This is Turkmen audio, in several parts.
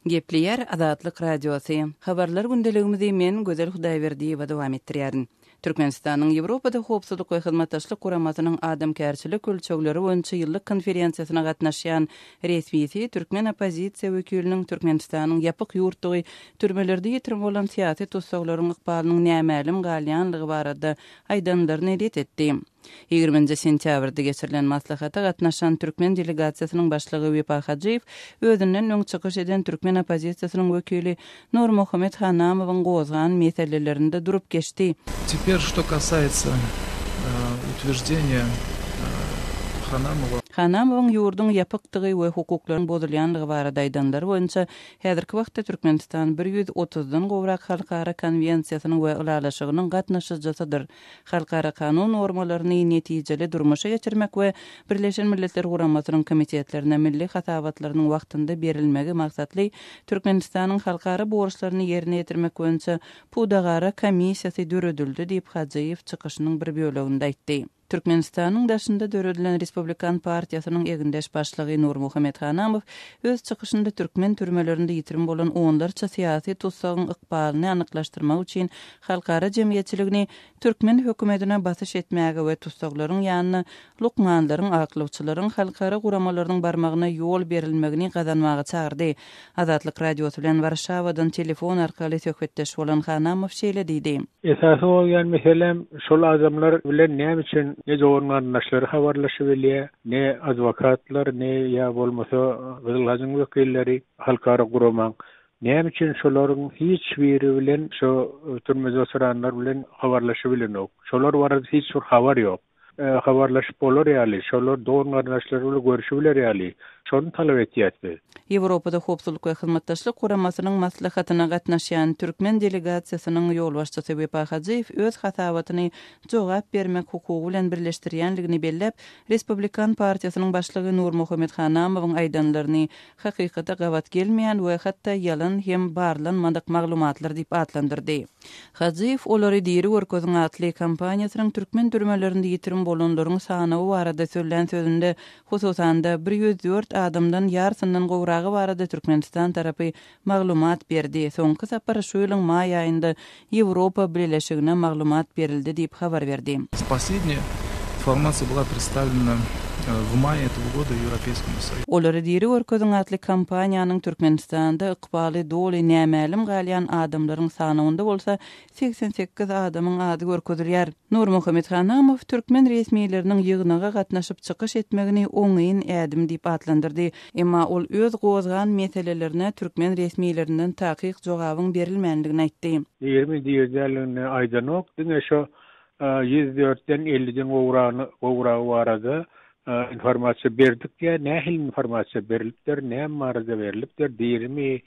Gepleyer Azatlyk Radiosu. Habarlar gündeligimizi men Gözel Hudaýberdiýewa dowam etdirýärin. Türkmenistanyň Ýewropada howpsuzlyk we hyzmatdaşlyk guramasynyň adamkärçilik ölçegleri boýunça ýyllyk konferensiýasyna gatnaşýan resmiýeti Türkmen opozisiýa wekiliniň Türkmenistanyň ýapyk ýurtdugy türmelerde ýetirim bolan syýasy tutsaglaryň ykbalynyň nämälim galýanlygy barada aýdanlaryny etdi. 20 sentýabrda geçirilen maslahata gatnaşan Türkmen delegasiýasynyň başlygy Wepa Hajyýew özünden öň çykyş eden Türkmen opozisiýasynyň wekili Nurmuhammed Hanamowyň gozgan meselelerinde durup geçdi. Теперь, что касается утверждения Hanamowyň ýurdun ýapykdygy we hukuklaryň bozulýanlygy barada aýdanlar boýunça häzirki wagtda Türkmenistan 130dan gowrak halkara konwensiýasynyň we ulalaşygynyň gatnaşyjysydyr. Halkara kanun normalaryny netijeli durmuşa geçirmek we Birleşen Milletler Guramasynyň komitetlerine milli hatabatlarynyň wagtynda berilmegi maksatly Türkmenistanyň halkara borçlaryny ýerine ýetirmek boýunça Pudagara komissiýasy döredildi diýip Hajyýew çykyşynyň bir böleginde aýtdy. Türkmenistanyň daşynda döredilen Respublikan partiýasynyň egindeş başlygy Nurmuhammed Hanamow öz çykyşynda türkmen türmelerinde ýitirim bolan onlarça syýasy tutsagyň ykbalyny anyklaşdyrmak üçin halkara jemgyýetçiligini türkmen hökümetine basyş etmäge we tutsaglaryň ýanyna lukmanlaryň, aklawçylaryň halkara guramalarynyň barmagyna ýol berilmegini gazanmagy çağırdy. Azatlyk Radiosu bilen Warşawadan telefon arkaly söhbetdeş bolan Hanamow şeýle diýdi. Esasy bolýan meselem şol adamlar bilen näme üçin ne joğurmanlaşları habarlaşıp elýär, ne adwokatlar, ne ya bolmasa gızılhazyň wekilleri halkara guramaň. Näme üçin şolaryň hiç biri bilen şo türmede oturanlar bilen habarlaşyp bilenok. Şolar barada hiç bir habar ýok. Habarlaşyp bolar ýaly, şolar doğurmanlaşlary bilen görüşip biler ýaly. Şonu talap etýärdi. Ýewropada howpsuzlyk we hyzmatdaşlyk guramasynyň maslahatyna gatnaşýan türkmen delegasiýasynyň ýolbaşçysy Wepa Hajyýew öz hatabatyny jogap bermek hukugy bilen birleşdirýänligini bellep, Respublikan partiýasynyň başlygy Nurmuhammed Hanamowyň aýdanlaryny hakykata gawat gelmeýän we hatda ýalan hem barlanmadyk maglumatlar diýip atlandyrdy. Hajyýew olary diri görkezin atly kampaniýasynyň türkmen türmelerinde ýetirim bolanlaryň sanawy barada söýlen sözünde hususanda 104 adamdan ýarsynyň gowragy barada Türkmenistan tarapy maglumat berdi. Soňky sapar şu ýylyň may aýynda Ýewropa Birleşigine maglumat berildi diýip habar berdi. Последняя информация была представлена в мае этого года Европейскому Союзу. Olary diri görkezin atly kampaniýanyň Türkmenistanda ykbaly doly nämälim galýan adamlaryň sanawynda bolsa 88 adamyň ady görkezilýär. Nurmuhammed Hanamow türkmen resmiýetleriniň ýygynaga gatnaşyp çykyş etmegini oňyň ädim diýip atlandyrdy. Emma ol öz gozgan meselelerine türkmen resmiýetlerinden takyk jogabyň berilmänligini aýtdy. 20 ýyllygyny aýdanok, diňe şo 104den 50den gowragy barada informasiýa berdik ýa nähil informasiýa berilipdir, näme barada berilipdir, diýermi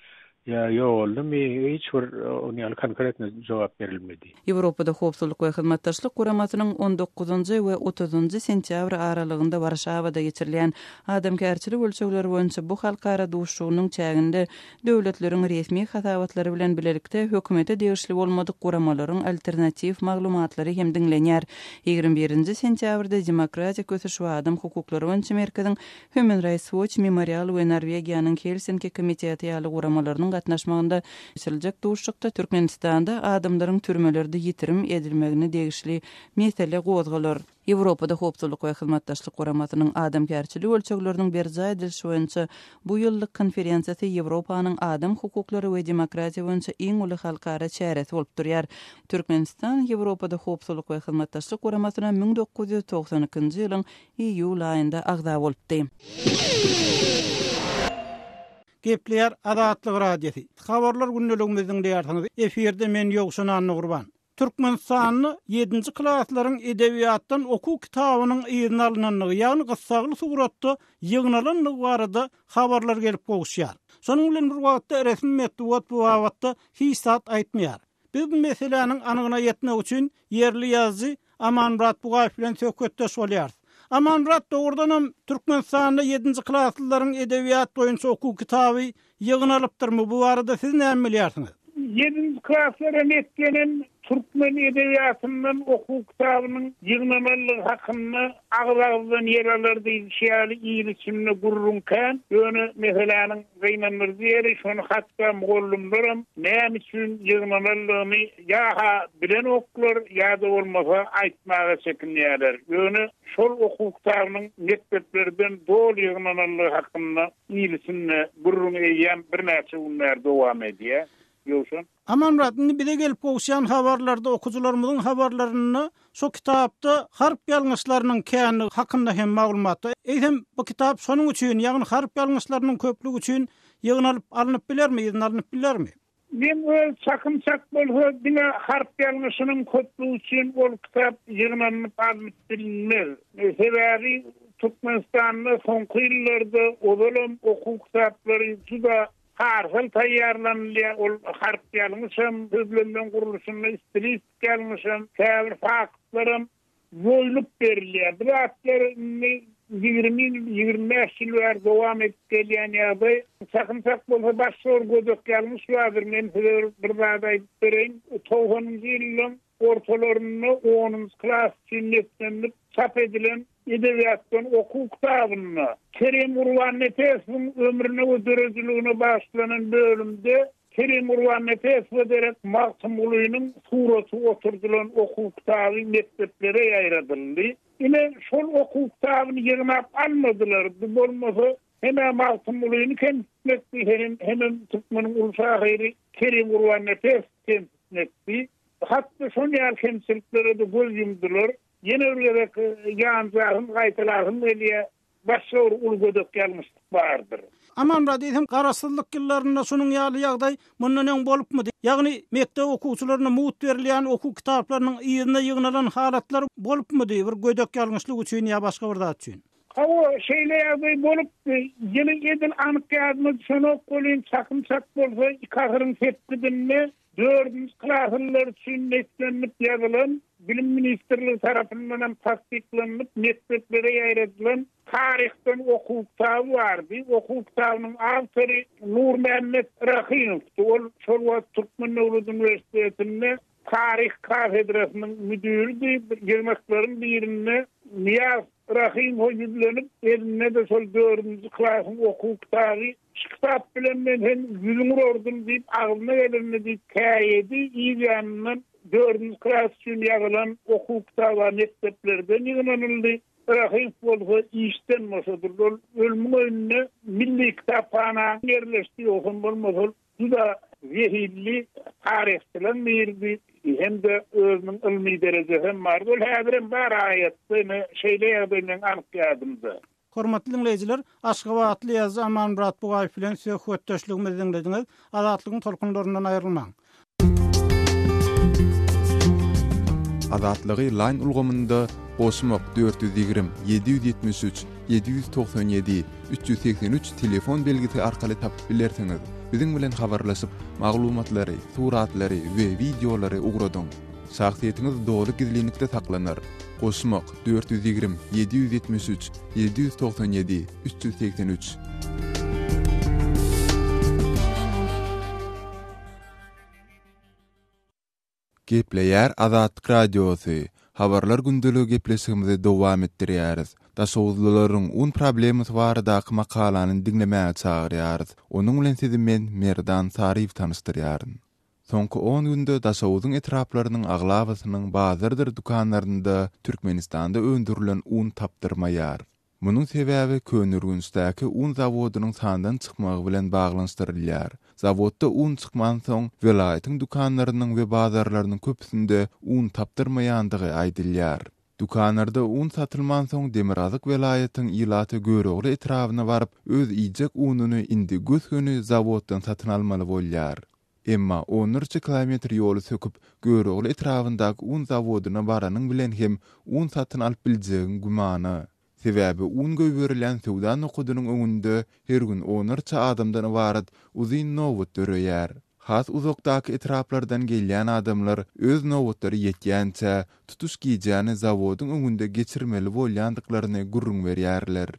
ya ýolmy hiç bir ony konkret jogap berilmedi. Ýewropada howpsuzlyk we hyzmatdaşlyk guramasynyň 19-njy we 30-njy sentýabr aralygynda Warşawada geçirilen adamkärçilik ölçegleri boýunça bu halkara duşugynyň çäginde döwletleriň resmi hatawatlary bilen bilelikde hökümete degişli bolmadyk guramalaryň alternativ maglumatlary hem diňlenýär. 21-nji sentýabrda Demokratik ösüş we adam hukuklary boýunça merkeziň Human Rights Watch Memorial we Norwegiýanyň Helsinki komiteti ýaly guramalarynyň gatnaşmagynda geçiriljek duşukda Türkmenistanda adamlaryň türmelerde ýetirim edilmegine degişli mesele gozgalar. Ýewropada howpsuzlyk we hyzmatdaşlyk guramasynyň adamkärçilik ölçegleriniň berja edilişi boýunça bu ýyllyk konferensiýasy Ýewropanyň adam hukuklary we demokratiýa boýunça iň uly halkara çäresi bolup durýar. Türkmenistan Ýewropada howpsuzlyk we hyzmatdaşlyk guramasyna 1992-nji ýylyň iýul aýynda agza bolupdy. Gepleyer Azatlyk Radiosu. Habarlar gündeligimizden diýersiňiz. Eferde men ýogşuna Anna Gurban. Türkmenistanyň 7-nji klaslaryň edebiýatdan oku kitabynyň ýygyny alynanlygy, ýagny gyssaly suratda ýygnalanlygy barada habarlar gelip gowuşýar. Şonuň bilen bir wagtda resmi metduat bu wagtda hiçat aýtmaýar. Biz bu meseleniň anygyna ýetmek üçin ýerli ýazgy Amanmurat Bugaýew bilen söhbetdeş bolýar. Amanmurat doğrudan Türkmenistan'da 7-nji klaslaryň edebiýat boýunça oku kitaby ýygynalypdyrmy? Bu barada siz näme bilýärsiňiz? 7. klaslara netkenen Türkmen edebiyatından oku kitabının yığınamalı hakkında ağzağızdan yer alırdı şiali iyileşimine gururunken yönü meselanın kıynanır diyeri şunu hatta muğullumlarım neyem için yığınamalığını ya bilen okular ya da olmasa aytmağa çekinlerler. Yönü şol oku kitabının mekteplerden doğru yığınamalılığı hakkında iyileşimine gururun eyyem bir näçe günler devam ediyor. Aman ratını bir de gelip oğuşan haberlerde okucularımızın haberlerini şu kitapta harp yanlışlarının kayını hakkında hem mağlumatı. Hem bu kitap sonun için yani harp yanlışlarının köplüğü için alınıp bilir mi? Alınıp bilir mi? Ben sakınsak bolsa bile harp yanlışının köplüğü için o kitap yığınlanıp alınıp bilinmez. Sebebi Türkmenistan'da son yıllarda olalım oku kitapları da harfel tayyarlanılıyor, o harp yanlışım, hüblenden kuruluşunda istilis yanlışım, tevr faktlarım boylup veriliyor. Bıraklar 20-25 yıllar devam edip geliyen yağda sakınsak bolsa başsor godok yanlış vardır. Men bir dağda ettireyim. 90. yılın ortalarını 10. klas sünnetlenip çap edilen edebiyattan oku kitabını Kerim Urvan Nefes'in ömrüne ödürücülüğüne başlanan bölümde Kerim Urvan Nefes ederek Mahsum Ulu'nun surası oturdulan oku kitabı mekteplere yayradıldı. Yine şol oku kitabını yığınap almadılar. Bu olmasa hemen Mahsum Ulu'nu kendisine hemen Türkmen'in ulusahiri Kerim Urvan Nefes kendisine hatta son yer kendisilikleri de göz yumdular. Yine öyle yanzahın, gaytalarhın eliye başsor ulgodok gelmişlik vardır. Aman radiyem qarasızlık yıllarında şunun ýaly ýagdaý mundan öň bolupmy? Ýagny mektep okuwçylaryna muhut berilýän oku kitaplarının ýygyna ýygnalan halatlar bolupmy? Bir gödök ýalňyşlyk üçin ýa başga bir zat üçin. O şeýle ýagdaý bolupdy. Ýene edil anyk ýazmy şonu bolýan çakymçak bolsa ikahyryň tepkidinne 4. klaslar üçin netlenip ýazylan Bilim Ministerliği tarafından tasdiklenip mekteplere yayratılan tarihten oku kitabı vardı. Oku kitabının avtori Nur Mehmet Rahimov'tu. O Çorlu Türkmen Devlet Üniversitesi'nde tarih kafedrasının müdürüydü. Yılmakların birine Niyaz Rahimov yüzlenip eline de sol 4. klasın oku kitabı kitap bilen ben yüzümür ordum deyip ağzına gelene deyip kayedi iyi yanından 4. klas için yazılan oku kitabı mekteplerden yığınlanıldı. Rahim bolsa işten masadır. Ölümün önüne milli kitapxana yerleşti okun bolmasa da zehirli tarihçilen birdi. Hem de özünün ilmi derecesi hem vardı. Häzirem bar ayetini şeýle ýagdaýynyň anyk ýadymda. Hormatly dinleýijiler, Aşgabatly ýazgy Aman Murat Bugaýew bilen söhbetdeşligimizi dinlediňiz. Azatlygyň tolkunlaryndan aýrylmaň. Azatlygy line ulgamynda Goşmak 420 773 797 383 telefon belgisi arkaly tapyp bilersiňiz. Biziň bilen habarlaşyp maglumatlary, suratlary we videolary ugradyň. Şahsiýetiňiz dogry gizlilikde saklanar. Goşmak 420 773 797 383. Gepleýär Azatlyk Radiosu. Habarlar gündeligi gepleşigimizi dowam etdirýäris. Daşowuzlaryň un problemimiz barada makalanyny dinlemäge çagyrýarys. Onuň bilen sizi men Merdan Sariýew tanışdyrýaryn. Soňky 10 günde daşowuzyň etraplarynyň aglawasynyň bazardyr dukanlarynda Türkmenistanda öndürilen un tapdyrmaýar. Munyň sebäbi Könürgünçdäki un zawodynyň sandan çykmagy bilen baglanşdyrylýar. Zawodda un çykman soň welaýatyň dukanlarynyň we bazarlarynyň köpüsinde un tapdyrmaýandygy aýdylýar. Dukanlarda un satylman soň Demirazyk welaýatyň ýylaty görögli etrawyna baryp öz iýjek ununy indi gösgöni zawoddan satyn almaly bolýar. Emma onlarca kilometr ýoly söküp görögli etrawyndaky un zawodyna baranyň bilen hem un satyn alyp biljegi gumany. Sebäbi un göberilen sowda nokudynyň öňünde her gün onlarca adamdan ibaret uzyn nowut döreýär. Has uzakdaky etraplardan gelýän adamlar öz nowutlary ýetýänçe tutuş giýjäni zawodyň öňünde geçirmeli bolýandyklaryny gurrun berýärler.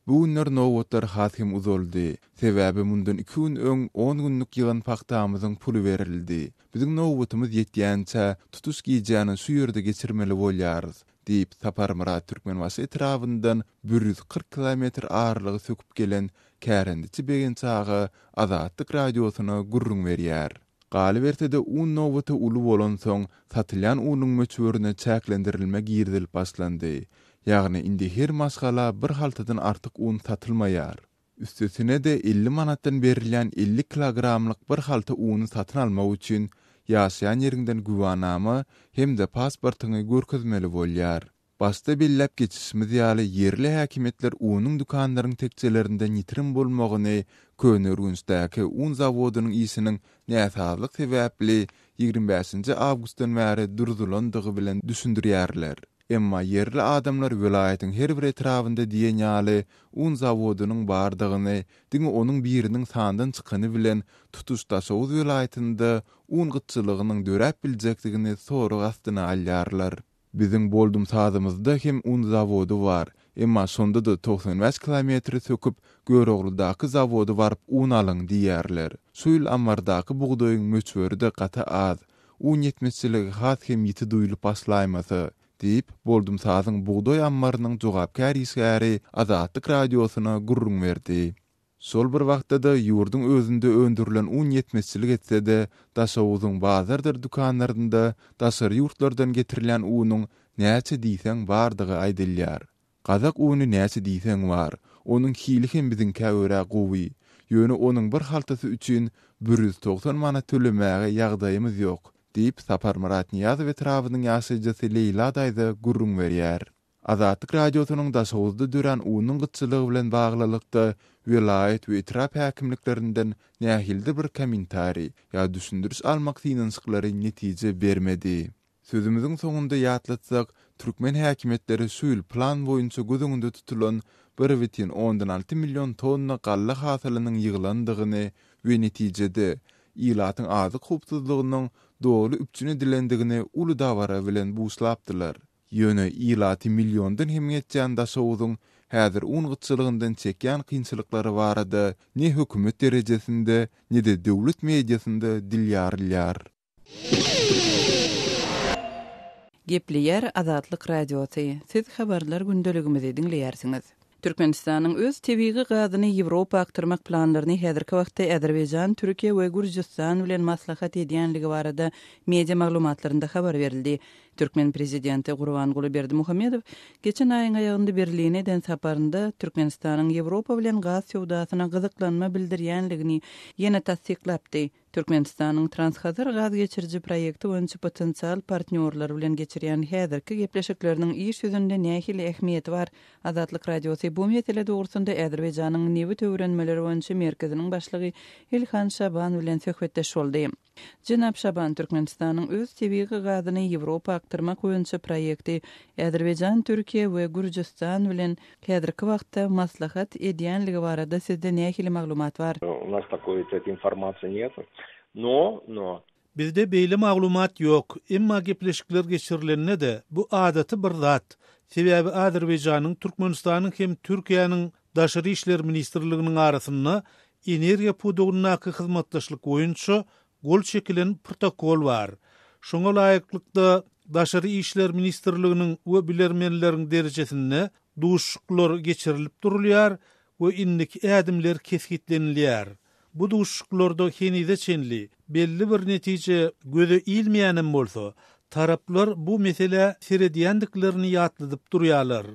Bu günler nowatlar hakim uzoldy. Sebäbi mundan 2 gün öň 10 günlük ýygan paktamyzyň puly berildi. Biziň nowatymyz ýetýänçä tutus giýjäni şu ýerde geçirmeli bolýarys. Diýip Sapar Murat Türkmenbaşy etrafyndan 140 kilometr ağırlygy söküp gelen Kärendiçi begen çağı Azatlyk radiosyna gurrun berýär. Galy berse-de un nowaty uly bolan soň satylýan unyň möçberine çäklendirilme girdilip başlandy. Ýagny indi her masgala bir haltadan artyk un satylmaýar. Üstesine de 50 manatdan berilýän 50 kilogramlyk bir halta uny satyn almak üçin ýaşaýan ýeriňden güwanama hemde pasportyny görkezmeli bolýar. Basta bellep geçişimiz ýaly yerli häkimetler unyň dukanlaryň tekçelerinden ýitirim bolmagyny Könörgünçdäki un zawodynyň isiniň näsazlyk sebäpli 25 awgustdan bäri durdulandygy bilen düşündirýärler. Emma yerli adamlar welaýatyň her bir etrafynda diýen ýaly un zawodynyň bardygyny, diňe onuň biriniň sandan çykany bilen tutuşda Soğuz welaýatynda un gytçylygynyň dörep biljekdigini sorag astyna alýarlar. Biziň boldum sazymyzda hem un zawody bar. Emma sonda da 95 kilometr söküp Görogludaky zawody baryp un alyň diýerler. Suýul ammardaky bugdaýyň möçberi de gata az. Un ýetmezçiligi has hem ýiti duýulyp başlaýmasy diýip boldum sazyň bugdaý ammarynyň jogapkar isgäri Azatlyk radiosyna gurrun berdi. Sol bir wagtda da ýurdun özünde öndürilen un ýetmezçilik etse-de Daşawyzyň bazardyr dukanlarynda daşary ýurtlardan getirilen unyň näçe diýseň bardygy aýdylýar. Gazak uny näçe diýseň bar, onuň hili hem biziňkä görä gowy. Ýöne onuň bir haltasy üçin 190 manat tölemäge ýagdaýymyz ýok, diýip Sapar Murat Niýazow etrafynyň ýaşajysy Leýla daýda gurrun berýär. Azatlyk radiosynyň Daşawuzda dören unyň gytçylygy bilen baglylykda welaýat we etraf häkimliklerinden nähilde bir kommentari ýa düşündiriş almak synançyklary netije bermedi. Sözümüziň soňunda ýatlatsak, Türkmen häkimetleri suýul plan boýunça gözüňde tutulan 1,6 milyon tonna galla hasalynyň ýygylandygyny we netijede ýylatyň azyk hupsuzlygynyň dogry üpçüne dilendigini uly dawara bilen buslapdylar. Ýöne ýylaty milyondan hem ýetýän Daşawyzyň häzir un gytçylygyndan çekýän kynçylyklary barada ne hökümet derejesinde ne de döwlet mediasynda dilýarlar. Gepleýär Azatlyk radiosy. Siz habarlar gündeligimizi dinleýärsiňiz. Türkmenistanyň öz tebigi gazyny Ýewropa aktyrmak planlaryny häzirki wagtda Azerbaýjan, Türkiýe we Gürjistan bilen maslahat edýänligi barada media maglumatlarynda habar berildi. Türkmen prezidenti Gurbanguly Berdimuhammedow geçen aýyň aýagynda Berline eden saparynda Türkmenistanyň Ýewropa bilen gaz sowdasyna gyzyklanma bildirýänligini ýene tasdiklapdy. Türkmenistanyň Transhazar gaz geçiriji proýekti boýunça potensial partnerler bilen geçirýän häzirki gepleşikleriniň iş ýüzünde nähili ähmiýeti bar. Azatlyk radiosy bu mesele dogrusynda Azerbaýjanyň Newi töwrenmeleri boýunça merkeziniň başlygy Ilhan Şaban bilen söhbetdeş boldy. Jenap Şaban Türkmenistanyň öz tebigi gazyny Ýewropa aktyrmak boýunça proýekti Azerbaýjan, Türkiýe we Gürjistan bilen häzirki wagtda maslahat edýänligi barada sizde nähili maglumat bar? У нас такой информации нет. Но bizde beýle maglumat ýok. Emma gepleşikler geçirilende de bu adaty bir zat. Sebäbi Azerbaýjanyň, Türkmenistanyň hem Türkiýanyň daşary işler ministrliginiň arasynda energiýa pudugynaky hyzmatdaşlyk boýunça gol çekilen protokol bar. Şoňa laýyklykda daşary işler ministrliginiň we bilermenleriň derejesinde duşuklar geçirilip durulýar we indiki ädimler keskitlenilýär. Bu duşuklarda henide çenli belli bir netije göze ilmeýänem bolsa, taraplar bu mesele seredýändiklerini ýatladyp durýarlar.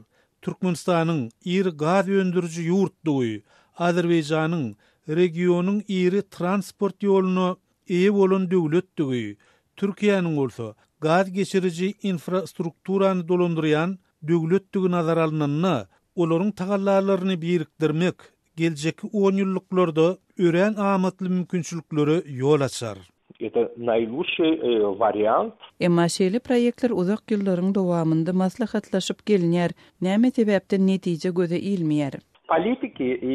Türkmenistanyň iri gaz öndürüji ýurtdugy, Azerbaýjanyň regionyň iri transport ýoluny eýe bolan döwletdigi, Türkiýanyň bolsa gaz geçiriji infrastrukturany dolandyrýan döwletdigi nazar alynanna, olaryň tagallalaryny birikdirmek geljeki 10 ýyllyklarda ören amatly mümkinçilikleri ýol açar. это наилучший вариант. Emma şeýle proýektler uzak ýyllaryň dowamynda maslahatlaşyp gelinýär. Näme sebäpden netije göze ilmeýär? Политики и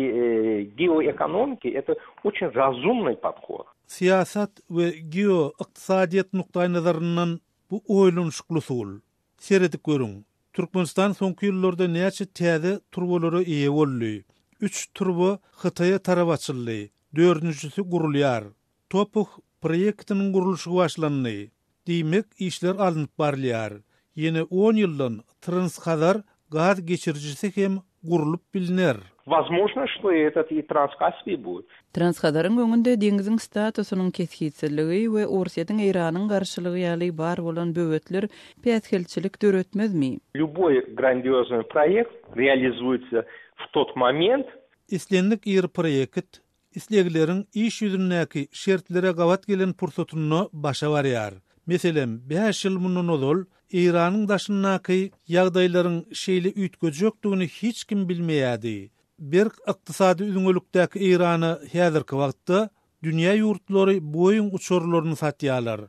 геоэкономики — это очень разумный подход. Siyasat ve geo-iqtisadiyat nuktai nazarından bu oýlanşykly sul. Seredip görüň. Türkmenistan soňky ýyllarda näçe täze turbolara eýe boldy. 3 turbo Hytaýa tarap açyldy. 4-nçisi gurulýar. Topuk proýektiniň gurulşy başlandy. Diýmek işler alınıp barlýar. Ýene 10 ýyldan Transkazar gaz geçiricisi hem gurulup biliner. Возможно, что этот и Транскаспий будет. Transkazarın öňünde deňiziň statusynyň kesgitsizligi we Orsiýatyň Iranyň garşylygy ýaly bar bolan böwetler päsgelçilik döretmezmi? Любой грандиозный проект реализуется в тот момент. Islendik ýer proýekt islegilerin iş ýüzündäki şertlere gawat gelen pursatyny başa barýar. Meselem 5 ýyl mundan ozal Iranyň daşyndaky ýagdaýlaryň şeýle üýtgejekdigini hiç kim bilmeýärdi. Bir ykdysady üňlükdäki Irany häzirki wagtda dünýä ýurtlary boyun uçurlaryny satýarlar.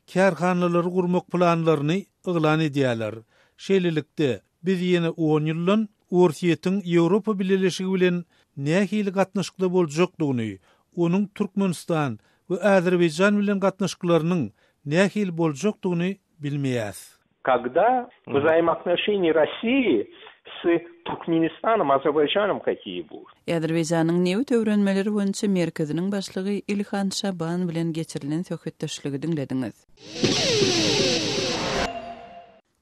Kärhanalary gurmak planlaryny yglan edýärler. Şeýlelikde biz ýene 10 ýyldan Orsiýatyň Ýewropa Birleşigi bilen nähili gatnaşykda boljakdygyny, onuň Türkmenistan we Azerbaýjan bilen gatnaşyklarynyň nähili boljakdygyny bilmeýäs. Когда взаимоотношения России с Туркменистаном, Азербайджаном какие будут? Azerbaýjanyň Newt öwrenmeleri boýunça merkeziniň başlygy Ilhan Şaban bilen geçirilen söhbetdeşligi dinlediňiz.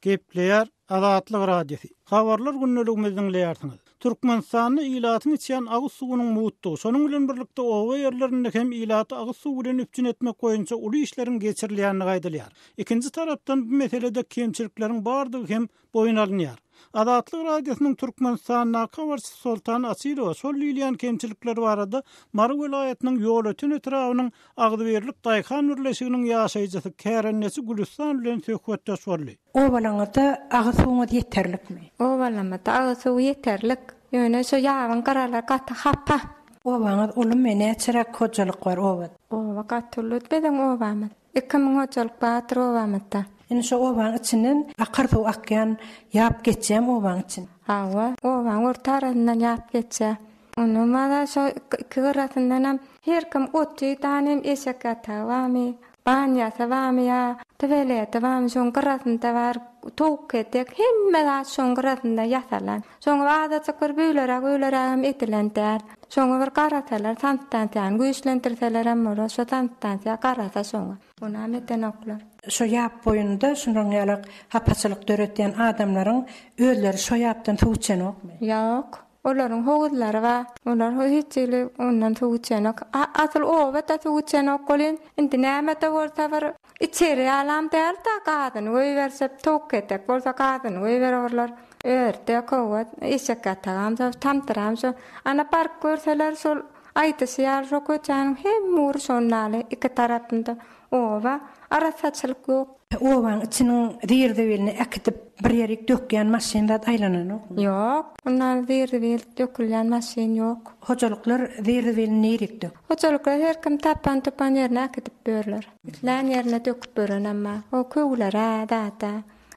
Gepleýär Azatlyk radiosi. Habarlar günneligimiziň leýärsiňiz. Türkmenistany ilatyň içen agyz suwunyň muwutdygy, şonuň bilen birlikde owa ýerlerinde hem ilaty agyz suw bilen üpjün etmek boýunça uly işleriň geçirilýäni gaýdalýar. Ikinji tarapdan bu meselede kemçilikleriň bardygy hem boyun alynýar. Azatlyk radiosynyň Türkmenistanyna habarçysy Sultan Asylow şol ýylýan kemçilikler barada Mary welaýatynyň ýol ötün etrawynyň Agdyberlik Daýhan birleşiginiň ýaşaýjysy Kärennesi Gülistan bilen söhbetdeş boldy. O balanyda agyz suwuňa ýeterlikmi? O balamda agyz suw ýeterlik. Ýöne şo ýagyň garalar gaty happa. O baňa ulum näçerek hojalyk bar obat. O wakat tulut beden o bamad. 2000 hojalyk batır o bamadda. Ine şu obaň içinden akardy akyan ýap geçjem obaň için. Hawa obaň ortaryndan ýap geçe. Onu mada şu kıratyndan her kim otçy tanem eşek atawamy. Banya tawamy ya. Tevele tawamy şoň kıratynda bar tok ketek hemme da şoň kıratynda ýasalan. Şoň wada çykyr büýlere etilenler. Şoň bir karatalar tanttan güýçlendirseler hem olar şo tanttan karata şoň. Ona meten oklar. Şo ýap boýunda şundan ýalyk hapaçylyk döretýän adamlaryň özleri şo ýapdan tuğçen okmy? Ýok. Olaryň howuzlary var. Olar hiçli ondan tuğçen ok. Asıl o wata tuğçen okkolyn. Indi näme de bolsa bir içeri alam derdi kadyn öýbersep tok ketek bolsa kadyn öýberler. Örte kowat eşek atagam tamtyram şo ana park görseler şol aýtysýar şo köçäň hem mur şonnaly iki tarapynda owa arasaçylyk ýok. Owaň içiniň dirde belini ekitip bir ýerik dökýän maşynda aýlanan okmy? Ýok, ondan dirde bel dökülýän maşyn ýok. Hojalyklar dirde belini närik dök? Hojalyklar her kim tapan ýerine ekitip berler. Lan ýerine döküp beren amma o köwlere data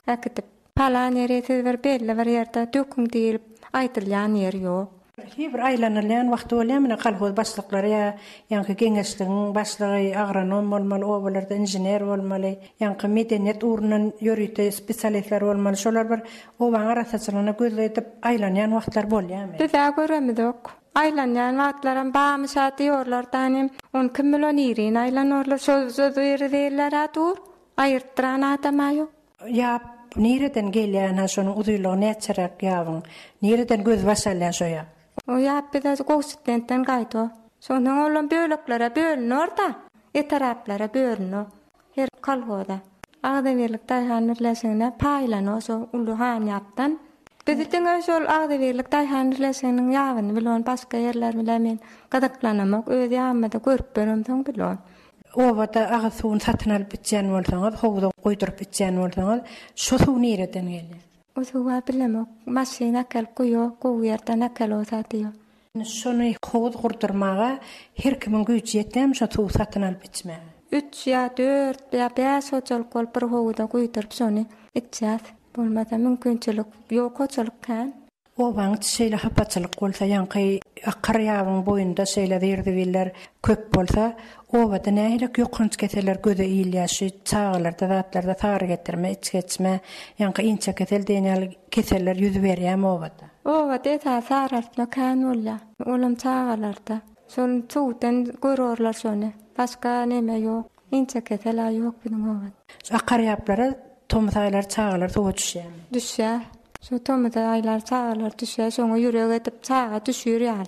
ekitip palan ýere bir belli bir ýerde döküň diýip aýtylýan ýer ýok. Bir aýlanylýan wagty bolýar, kalhoz başlyklary ýa-ni geňeşligiň başlygy agronom bolmaly, obalarda injener bolmaly, ýa-ni medeniýet urunan ýörüýte spesialistler bolmaly. Şolar bir obaň arasaçylygyna gözledip aýlanýan wagtlar bolýarmy? Biz göremizok. Aýlanýan wagtlaram bamyşat ýorlar tanym, on kim bilen ýerin aýlanýarlar, söz ýerler atur, aýyrtdyran adamaýok. Ýap nereden gelýän şonuň uzylygy näçerek ýabyň? Nereden göz başalýan şo ýap? O ýap bir de goştenden gaýto. Şonuň olan böleklere bölünür da, etaraplara bölünür. Her kalhoda. Agdyberlik Daýhan birleşigine paýlanyr şo uluhan ýapdan. Bizden şol Agdyberlik Daýhan birleşiginiň ýabyny bilen başga ýerler bilen men gadaklanmak öz ýamyda görüp beremdiň bilen. Owada agyz suwuny satyn alyp içen bolsaňyz, howza goýdurup içen bolsaňyz, şo suw nereden gelýär? O suwa bilemok, maşyna kelkuýo, goýerden akelo satýar. Şonu howuz gurdurmaga her kimin güýçi ýetmem, şo suw satyn alyp içmek. 3 ýa 4 ýa 5 hojalyk bolup bir howuzda goýdurup şonu içýär. Bolmasa mümkinçilik ýok hojalyk kan. O bank şeýle hapatçylyk bolsa ýanky akkar ýabyň boýunda şeýle derdiler köp bolsa o wada nähilek ýokynç keseler göze iýilýäşi çağlarda zatlarda taýyr getirme içgeçme ýanky inçe kesel deňel keseller ýüz berýär o wada. O wada ta sarartla kanulla olam çağlarda şol tuğdan görürler şonu başga neme ýok inçe keseler ýok bilen o wada. Akkar ýaplara tomtaýlar çağlar tuğa düşýär. Şu tomda aylar çağlar düşýär, şoňa ýüreg edip çağa düşýär.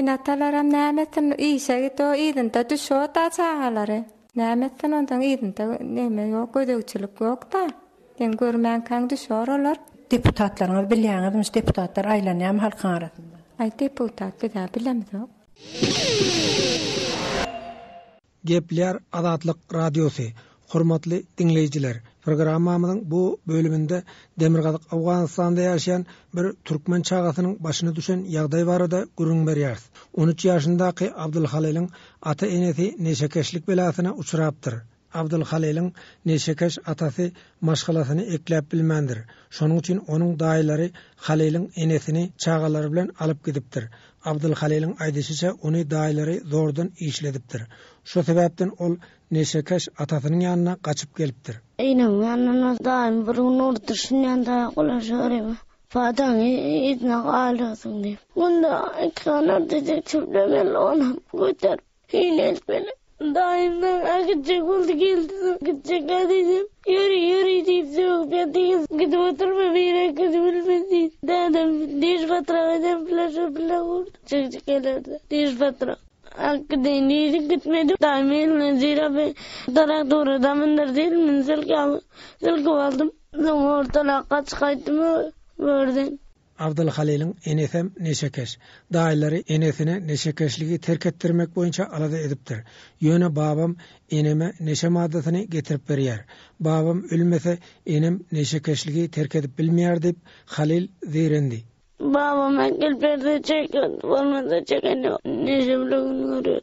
Natalaram nämetin işe to ýydynda düşýär ta çağlary. Nämetin ondan ýydynda neme ýok, gödegçilik ýok da. Den görmän kaň düşýär olar. Deputatlaryňyz bilýäňiz, deputatlar aýlanýar halkyň arasynda. Ay deputat da bilemdi. Gepler Adatlyk Radiosu. Hormatly dinleyijiler, programmamyzyň bu bölüminde Demirgazyk Awganistanda ýaşaýan bir türkmen çağasynyň başyna düşen ýagdaý barada gürüň berýär. 13 ýaşyndaky Abdulhalilň ata-enesi neşekeşlik belasyna uçurapdyr. Abdulhalilň neşekeş atasy maşgalasyny ekläp bilmendir. Şonuň üçin onuň daýylary Halilň enesini çağalary bilen alyp gidipdir. Abdulhalilň aýdyşyça ony daýylary zordan işledipdir. Şu sebäpden ol neşekeş atasynyň ýanyna gaçyp gelipdir. Enem ýanyna daýym bir nur düşünýände golaşarym. Fadan itna galasyň diýip. Bunda ekranlar dedek çöplemeli onam göter. Hinelpeli. Daýym agitjek boldy geldi. Gitjek dedim. Yürü diýip söhbet gidip oturma bire gidip bilmedi. Dadam diş batragydan flaşa bilen urdu. Çekjek geldi. Diş batragy. Akdeni gitmedi. Daýym zirabe darak doğrudan mendirdim. Zilki aldım. Ortalığa çıkaydım. Gördüm. Abdulhalilň enesem neşekeş. Daýylary enesine neşekeşligi terk etdirmek boýunça alada edipdir. Ýöne babam eneme neşe maddasyny getirip berýär. Babam ölmese enem neşekeşligi terk edip bilmeýär diýip Halil zirendi. Babam geliperde çekdi, bolmasa çekeni neşe bilen görýär.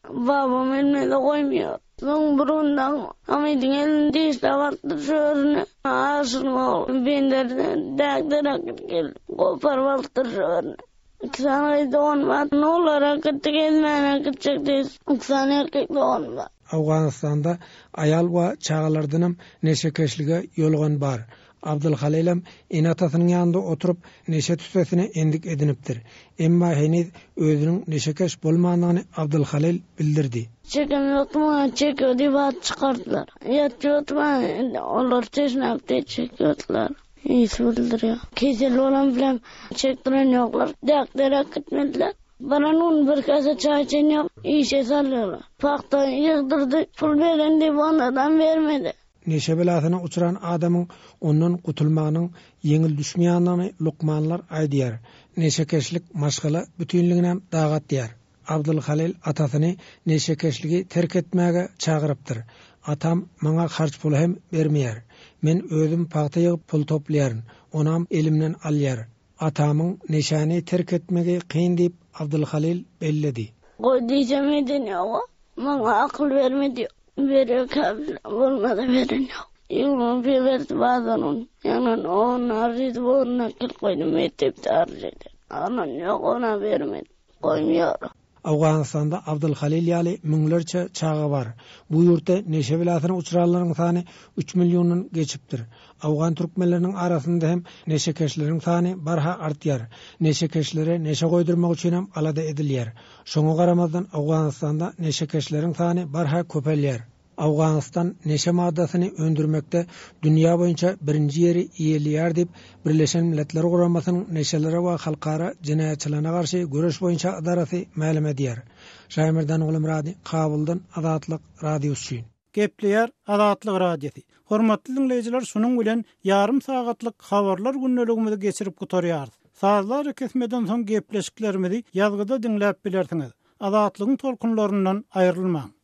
Babam elmede koymuyor. Son burundan amidin elinde istavatlı şöğrüne aşırma benderden dağdırak gelip koparvalıktır şöğrüne. İksan ayda olmaz. Ne olarak gittik ezmeyene gidecekteyiz. İksan erkek de olmaz. Awganistanda ayal we çağalardanam neşekeşlige ýolgan bar. Abdulhalilem enatasynyň ýanynda oturup neşe tüsesine endik edinipdir. Emma heniz özüniň neşekeş bolmanyny Abdulhalil bildirdi. Çekem yokma, çekiyor diye çıkarttılar. Yatıyorduma, onlar çeşnapte çekiyordular. İyisi bildiriyor. Kesel olan bilen çektiren yoklar. Daktarak gitmediler. Bana nun bir kasa çay içen yok. İşe sallıyorlar. Pakta yıktırdı. Pul veren de onlardan vermedi. Neşe belasyna uçuran adamyň ondan gutulmagynyň yeňil düşmeýändigini Lukmanlar aýdýar. Neşekeşlik maşgala bütünligine dagat diýär. Abdulhalil atasyny neşekeşligi terk etmäge çagyrypdyr. Atam maňa harç pul hem bermeýär. Men özüm pakta ýygyp pul toplaýaryn. Onam elimden alýar. Atamyň neşany terk etmegi kyn diýip Abdulhalil belledi. Goý diýjem edin ýa. Maňa akyl bermedi. Veriyor kabil, olmadı verin yok. Yılmın bir verdi bazen onu. Yani onu arıydı, onu nakil koydum, mektepte arıydı. Anan yok, ona vermedi. Koymuyorum. Awganistanda Abdulhalil ýaly müňlerçe çağa bar. Bu ýurtda neşe belasyna uçuralaryň sany 3 milyondan geçipdir. Awgan türkmenleriniň arasynda hem neşekeşleriň sany barha artýar. Neşekeşlere neşe goýdurmak üçin hem alada edilýär. Şoňa garamazdan Awganistanda neşekeşleriň sany barha köpelýär. Awganistan neşe maddasyny öndürmekde dünýä boýunça birinji ýeri iýelýär diýip Birleşen Milletler Guramasynyň neşelere we halkara jinayetçilerine garşy göreş boýunça adarasy ma'lum edýär. Şaýmerdan oglum radi Kabuldan Adatlyk Radiosu. Gepler Adatlyk Radiosu. Hormatly dinleyijiler, şunuň bilen ýarym sagatlyk habarlar günneligimizi geçirip gutarýar. Sazlar kesmeden soň gepleşiklerimizi ýazgyda dinläp bilersiňiz. Adatlygyň tolkunlaryndan aýrylmaň.